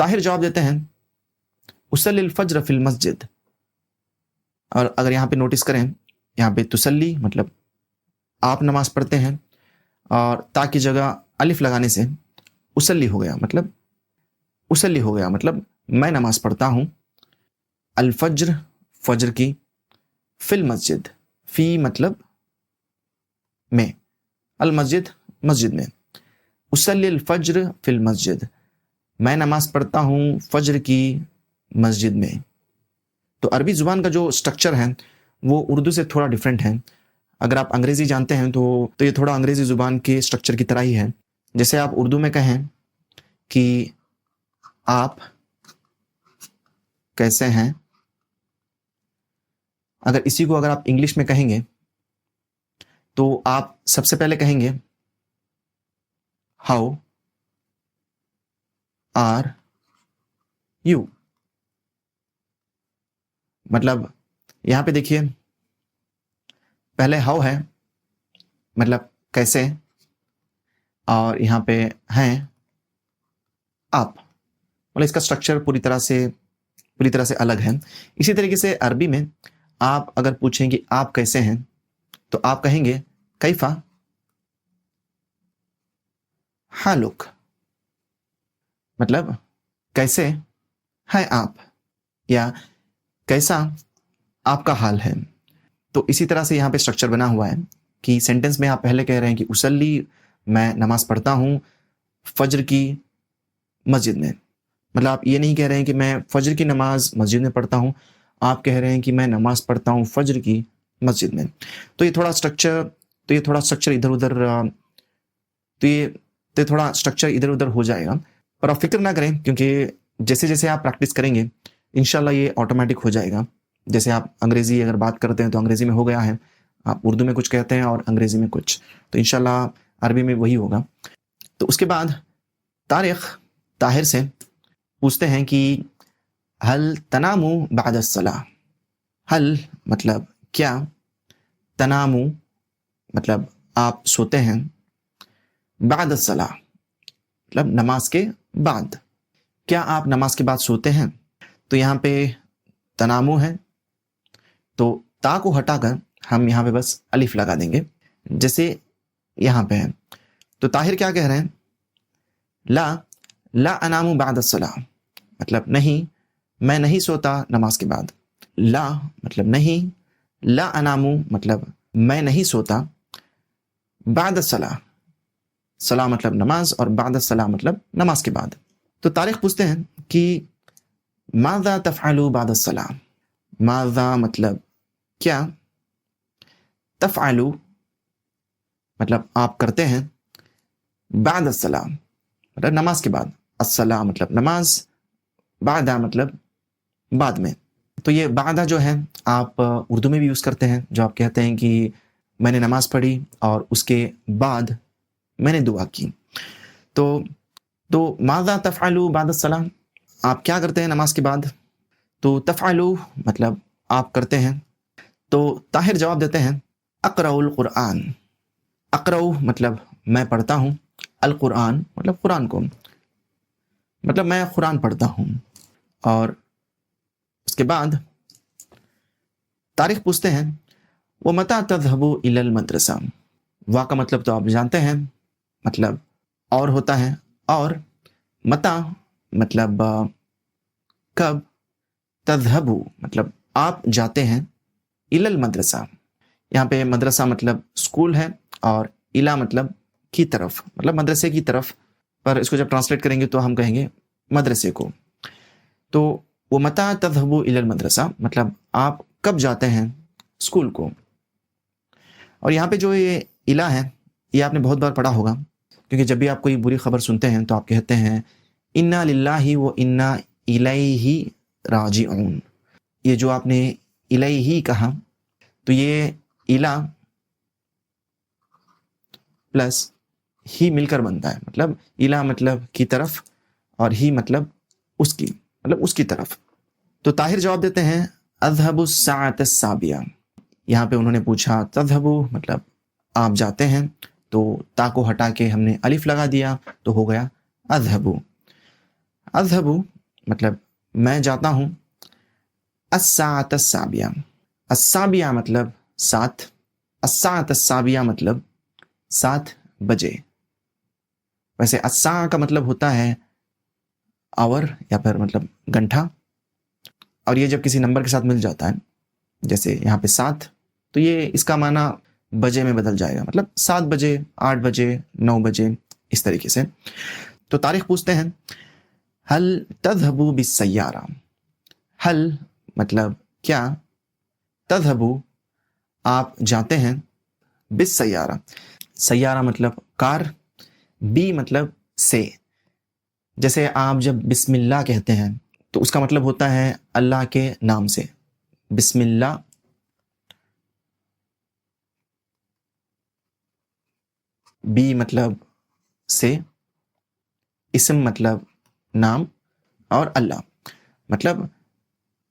طاہر جواب دیتے ہیں اسلی الفجر فی المسجد. اور اگر یہاں پہ نوٹس کریں, یہاں پہ تسلی مطلب آپ نماز پڑھتے ہیں, اور تا کی جگہ الف لگانے سے اسلی ہو گیا, مطلب اسلی ہو گیا مطلب میں نماز پڑھتا ہوں. الفجر فجر کی, فی المسجد فی مطلب میں, المسجد مسجد میں, اسلی الفجر فی المسجد میں نماز پڑھتا ہوں فجر کی مسجد میں. تو عربی زبان کا جو سٹرکچر ہے وہ اردو سے تھوڑا ڈیفرنٹ ہے. اگر آپ انگریزی جانتے ہیں تو یہ تھوڑا انگریزی زبان کے سٹرکچر کی طرح ہی ہے. جیسے آپ اردو میں کہیں کہ آپ کیسے ہیں, اگر اسی کو اگر آپ انگلش میں کہیں گے تو آپ سب سے پہلے کہیں گے ہاؤ آر یو. مطلب یہاں پہ دیکھیے پہلے ہاؤ ہے مطلب کیسے, اور یہاں پہ ہیں آپ, مطلب اس کا سٹرکچر پوری طرح سے الگ ہے. اسی طریقے سے عربی میں آپ اگر پوچھیں کہ آپ کیسے ہیں تو آپ کہیں گے کیفا حالک, مطلب کیسے ہیں آپ, یا کیسا آپ کا حال ہے. تو اسی طرح سے یہاں پہ سٹرکچر بنا ہوا ہے کہ سینٹنس میں آپ پہلے کہہ رہے ہیں کہ اسلی میں نماز پڑھتا ہوں فجر کی مسجد میں, مطلب آپ یہ نہیں کہہ رہے ہیں کہ میں فجر کی نماز مسجد میں پڑھتا ہوں, آپ کہہ رہے ہیں کہ میں نماز پڑھتا ہوں فجر کی مسجد میں. تو یہ تھوڑا سٹرکچر ادھر ادھر ہو جائے گا, پر آپ فکر نہ کریں کیونکہ جیسے جیسے آپ پریکٹس کریں گے انشاءاللہ یہ آٹومیٹک ہو جائے گا. جیسے آپ انگریزی اگر بات کرتے ہیں تو انگریزی میں ہو گیا ہے, آپ اردو میں کچھ کہتے ہیں اور انگریزی میں کچھ, تو انشاءاللہ عربی میں وہی ہوگا. تو اس کے بعد طاہر سے پوچھتے ہیں کہ حل تنام بعد الصلاۃ. حل مطلب کیا, تنام مطلب آپ سوتے ہیں, بعد الصلاۃ مطلب نماز کے بعد, کیا آپ نماز کے بعد سوتے ہیں. تو یہاں پہ تنامو ہے تو تا کو ہٹا کر ہم یہاں پہ بس الف لگا دیں گے جیسے یہاں پہ ہے. تو طاہر کیا کہہ رہے ہیں, لا انام بعد الصلاۃ, مطلب نہیں میں نہیں سوتا نماز کے بعد. لا مطلب نہیں, لا انام مطلب میں نہیں سوتا, بعد الصلاۃ صلاح مطلب نماز, اور بعد الصلاۃ مطلب نماز کے بعد. تو طارق پوچھتے ہیں کہ ماذا تفعل بعد الصلاۃ. ماذا مطلب کیا, تفعل مطلب آپ کرتے ہیں, بعد الصلاۃ مطلب نماز کے بعد, الصلاۃ مطلب نماز, بعد مطلب بعد میں. تو یہ بعد جو ہے آپ اردو میں بھی یوز کرتے ہیں, جو آپ کہتے ہیں کہ میں نے نماز پڑھی اور اس کے بعد میں نے دعا کی. تو ماذا تفعل بعد الصلاۃ, آپ کیا کرتے ہیں نماز کے بعد. تو تفعل مطلب آپ کرتے ہیں. تو طاہر جواب دیتے ہیں اقرأ القرآن. اقرأ مطلب میں پڑھتا ہوں, القرآن مطلب قرآن کو, مطلب میں قرآن پڑھتا ہوں. اور اس کے بعد طارق پوچھتے ہیں وَمَتَى تَذْهَبُ إِلَى الْمَدْرَسَةِ. وا کا مطلب تو آپ جانتے ہیں, مطلب اور ہوتا ہے, اور متا مطلب کب, تذهب مطلب آپ جاتے ہیں, إِلَى الْمَدْرَسَةِ یہاں پہ مدرسہ مطلب اسکول ہے, اور الا مطلب کی طرف, مطلب مدرسے کی طرف, پر اس کو جب ٹرانسلیٹ کریں گے تو ہم کہیں گے مدرسے کو. تو وہ متا تذهب الى المدرسہ مطلب آپ کب جاتے ہیں اسکول کو. اور یہاں پہ جو یہ الا ہے یہ آپ نے بہت بار پڑھا ہوگا, کیونکہ جب بھی آپ کوئی بری خبر سنتے ہیں تو آپ کہتے ہیں انا للہ و انا الیہ راجعون. یہ جو آپ نے الیہ کہا تو یہ الا پلس ہی مل کر بنتا ہے, مطلب الا مطلب کی طرف اور ہی مطلب اس کی, مطلب اس کی طرف. تو طاہر جواب دیتے ہیں اذهب الساعة السابعة. یہاں پہ انہوں نے پوچھا تذهب مطلب آپ جاتے ہیں, تو تا کو ہٹا کے ہم نے الف لگا دیا تو ہو گیا اذهب. اذهب مطلب میں جاتا ہوں، الساعة السابعہ، السابعہ مطلب 7، الساعة السابعہ مطلب 7 بجے۔ ویسے الساعہ کا مطلب ہوتا ہے آور یا پھر مطلب گھنٹہ، اور یہ جب کسی نمبر کے ساتھ مل جاتا ہے جیسے یہاں پہ 7 تو یہ اس کا معنی بجے میں بدل جائے گا، مطلب 7 بجے، 8 بجے، 9 بجے، اس طریقے سے۔ تو طارق پوچھتے ہیں حل تذهب بالسیارہ، حل مطلب کیا، تذهب آپ جاتے ہیں، بالسیارہ، سیارہ مطلب کار، بی مطلب سے۔ جیسے آپ جب بسم اللہ کہتے ہیں تو اس کا مطلب ہوتا ہے اللہ کے نام سے، بسم اللہ، بی مطلب سے، اسم مطلب نام، اور اللہ مطلب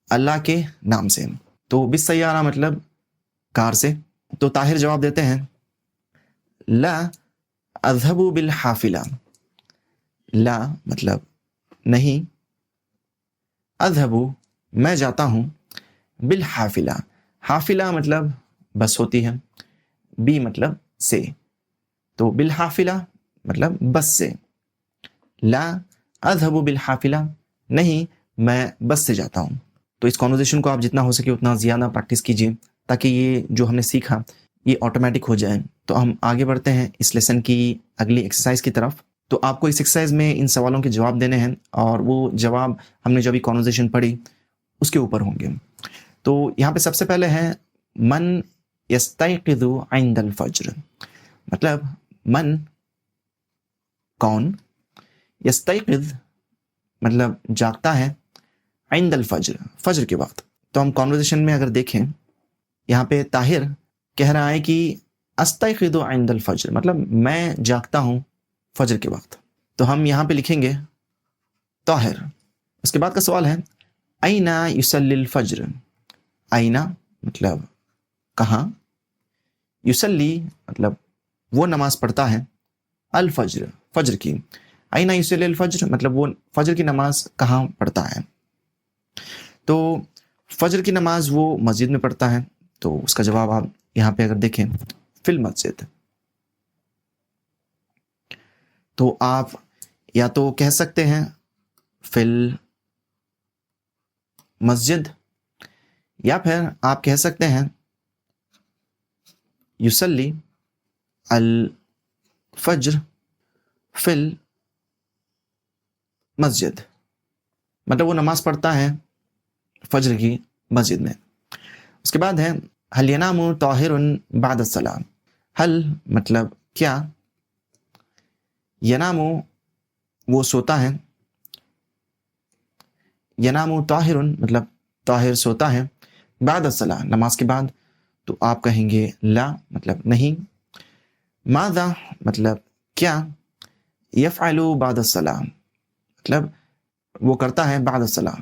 اللہ کے نام سے۔ تو بالسیارہ مطلب کار سے۔ تو طاہر جواب دیتے ہیں لا اذهب بالحافلہ، لا مطلب نہیں، اذهب میں جاتا ہوں، بالحافلہ، حافلہ مطلب بس ہوتی ہے، بی مطلب سے، تو بالحافلہ مطلب بس سے، لا اذهب بالحافلہ نہیں میں بس سے جاتا ہوں۔ تو اس کانورزیشن کو آپ جتنا ہو سکے اتنا زیادہ پریکٹس کیجیے تاکہ یہ جو ہم نے سیکھا یہ آٹومیٹک ہو جائے۔ تو ہم آگے بڑھتے ہیں اس لیسن کی اگلی ایکسرسائز کی طرف۔ تو آپ کو اس ایکسرسائز میں ان سوالوں کے جواب دینے ہیں، اور وہ جواب ہم نے جو ابھی کانورزیشن پڑھی اس کے اوپر ہوں گے۔ تو یہاں پہ سب سے پہلے ہے من یستیقظ عند الفجر، مطلب من کون، یستیقظ مطلب جاگتا ہے، عند الفجر فجر کے وقت۔ تو ہم کانورزیشن میں اگر دیکھیں یہاں پہ طاہر کہہ رہا ہے کہ استیقظ عند الفجر مطلب میں جاگتا ہوں فجر کے وقت۔ تو ہم یہاں پہ لکھیں گے طاہر۔ اس کے بعد کا سوال ہے این یصلی الفجر، این مطلب کہاں، یصلی مطلب وہ نماز پڑھتا ہے، الفجر فجر کی، این یصلی الفجر مطلب وہ فجر کی نماز کہاں پڑھتا ہے۔ تو فجر کی نماز وہ مسجد میں پڑھتا ہے، تو اس کا جواب آپ یہاں پہ اگر دیکھیں فی المسجد۔ تو آپ یا تو کہہ سکتے ہیں فی المسجد، یا پھر آپ کہہ سکتے ہیں یصلی الفجر فی المسجد، مطلب وہ نماز پڑھتا ہے فجر کی مسجد میں۔ اس کے بعد ہے حل ینام طاہر بعد الصلاۃ، حل مطلب کیا، ینام وہ سوتا ہے، ینام طاہر مطلب طاہر سوتا ہے، بعد الصلاۃ نماز کے بعد، تو آپ کہیں گے لا مطلب نہیں، ماذا مطلب کیا، یفعل بعد الصلاۃ مطلب وہ کرتا ہے بعد الصلاۃ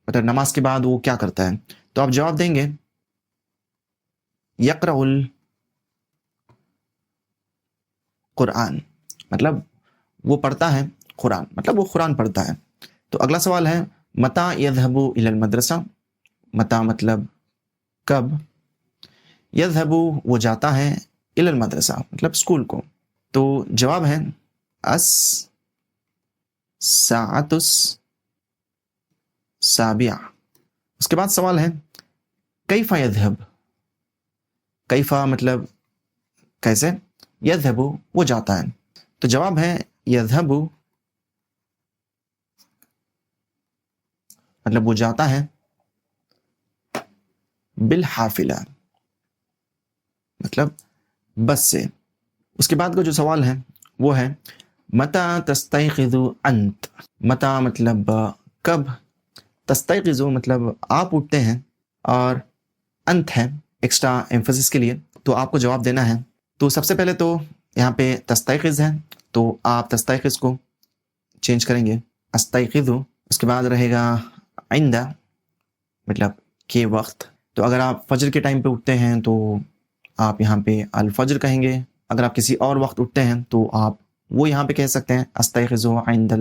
مطلب نماز کے بعد وہ کیا کرتا ہے۔ تو آپ جواب دیں گے یقرأ القرآن، مطلب وہ پڑھتا ہے قرآن، مطلب وہ قرآن پڑھتا ہے۔ تو اگلا سوال ہے متی یذهب الی المدرسہ، متی مطلب کب، یذهب وہ جاتا ہے، الی المدرسہ مطلب اسکول کو۔ تو جواب ہے الساعۃ السابعہ۔ اس کے بعد سوال ہے کیف یذهب، کیف مطلب کیسے، یذهب وہ جاتا ہے، تو جواب ہے یذهب مطلب وہ جاتا ہے بالحافلہ مطلب بس سے۔ اس کے بعد کا جو سوال ہے وہ ہے متی تستیقظ انت، متی مطلب کب، تستیقظ مطلب آپ اٹھتے ہیں، اور انت ہے ایکسٹرا ایمفسس کے لیے، تو آپ کو جواب دینا ہے۔ تو سب سے پہلے تو یہاں پہ تستیقظ ہے، تو آپ تستیقظ کو چینج کریں گے استیقظ، اس کے بعد رہے گا عند مطلب کے وقت۔ تو اگر آپ فجر کے ٹائم پہ اٹھتے ہیں تو آپ یہاں پہ الفجر کہیں گے، اگر آپ کسی اور وقت اٹھتے ہیں تو آپ وہ یہاں پہ کہہ سکتے ہیں استیقظ عند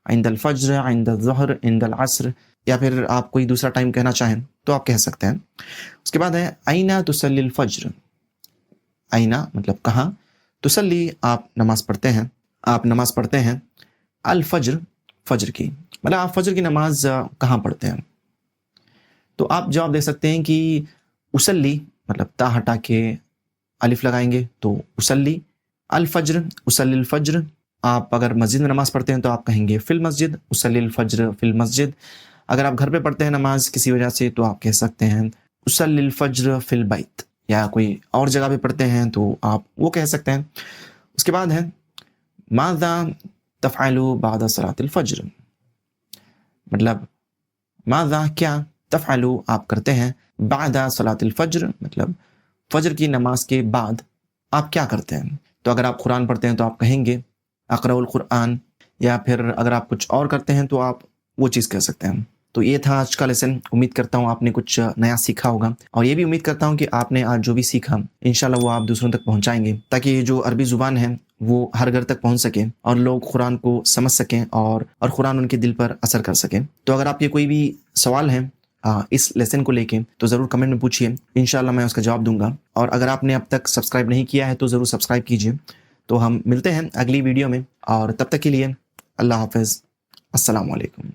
عند الفجر، عند الظہر، عند العصر، یا پھر آپ کوئی دوسرا ٹائم کہنا چاہیں تو آپ کہہ سکتے ہیں. اس کے بعد ہے أين تصلي الفجر. أين مطلب کہاں، تصلی آپ نماز پڑھتے ہیں، آپ نماز پڑھتے ہیں، الفجر فجر کی، مطلب آپ فجر کی نماز کہاں پڑھتے ہیں. تو آپ جواب دے سکتے ہیں کہ اسلی مطلب تا ہٹا کے الف لگائیں گے تو اسلی، الفجر اسلی الفجر. آپ اگر مسجد میں نماز پڑھتے ہیں تو آپ کہیں گے فی المسجد، اسلی الفجر فی المسجد. اگر آپ گھر پہ پڑھتے ہیں نماز کسی وجہ سے تو آپ کہہ سکتے ہیں اسلی الفجر فی البیت، یا کوئی اور جگہ پہ پڑھتے ہیں تو آپ وہ کہہ سکتے ہیں. اس کے بعد ہے ماذا تفعل بعد صلاۃ الفجر. مطلب ماذا کیا، تفعل آپ کرتے ہیں، بعد صلاۃ الفجر مطلب فجر کی نماز کے بعد آپ کیا کرتے ہیں. تو اگر آپ قرآن پڑھتے ہیں تو آپ کہیں گے اقرأ القرآن، یا پھر اگر آپ کچھ اور کرتے ہیں تو آپ وہ چیز کہہ سکتے ہیں. تو یہ تھا آج کا لیسن. امید کرتا ہوں آپ نے کچھ نیا سیکھا ہوگا، اور یہ بھی امید کرتا ہوں کہ آپ نے آج جو بھی سیکھا انشاءاللہ وہ آپ دوسروں تک پہنچائیں گے، تاکہ یہ جو عربی زبان ہے وہ ہر گھر تک پہنچ سکے اور لوگ قرآن کو سمجھ سکیں اور قرآن ان کے دل پر اثر کر سکے. تو اگر آپ کے کوئی بھی سوال ہیں اس لیسن کو لے کے تو ضرور کمنٹ میں پوچھیے، انشاءاللہ میں اس کا جواب دوں گا. اور اگر آپ نے اب تک سبسکرائب نہیں کیا ہے تو ضرور سبسکرائب کیجیے. تو ہم ملتے ہیں اگلی ویڈیو میں، اور تب تک کے لیے اللہ حافظ، السلام علیکم.